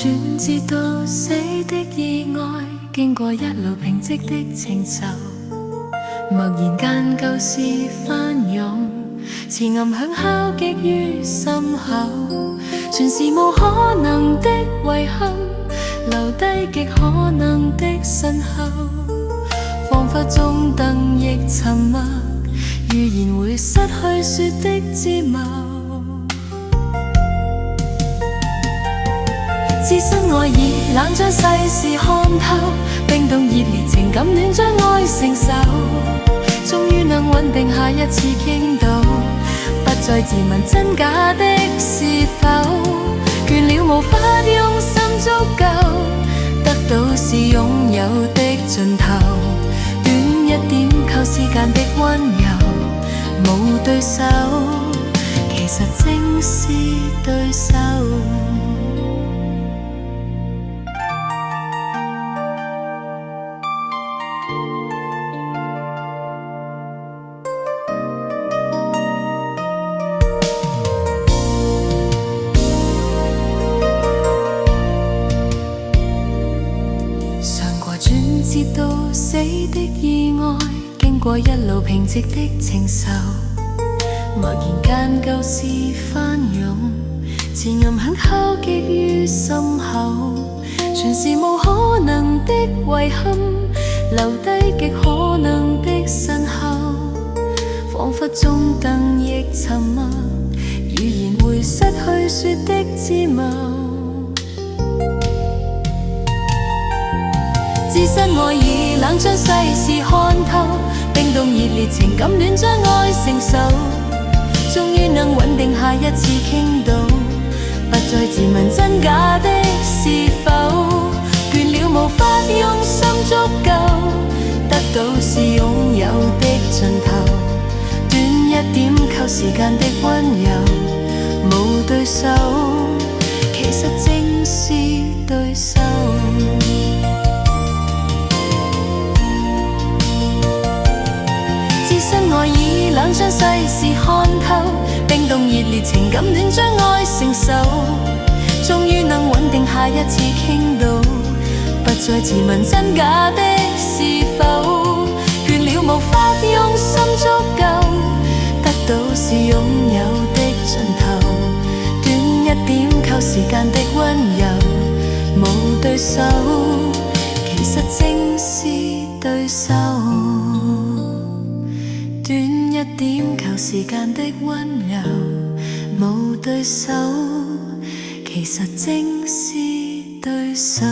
轉至到死的意外，經過一路平靜的情愁，默然間舊事翻湧，似暗響敲擊於心口，全是無可能的遺憾，留低極可能的身後，彷彿中燈亦沉默，預言會失去說的姿貌。置身愛意冷將世事看透，冰凍熱烈情感戀將愛承受，終於能穩定下一次傾倒，不再自問真假的是否，倦了無法用心足夠，得到是擁有的盡頭，短一點靠時間的溫柔，無對手，其實正是對手。至到死的意外，經過一路平靜的情愁，默然間舊事翻湧，似暗響敲擊於心口，全是無可能的遺憾，留低極可能的身後，彷彿中燈亦沉默，語言會失去說的姿貌。置身愛意冷將世事看透，冰凍熱烈情感戀將愛承受，終於能穩定下一次傾倒，不再自問真假的是否，倦了無法用心足夠，得到是擁有的盡頭，短一點靠時間的溫柔，無對手，其實正是對手。愛意冷將世事看透，冰凍熱烈情感戀將愛承受，終於能穩定下一次傾倒，不再自問真假的是否，倦了無法用心足夠，得到是擁有的盡頭，短一點靠時間的溫柔，無對手，其實正是對手。短一點靠時間的溫柔，無對手，其實正是對手。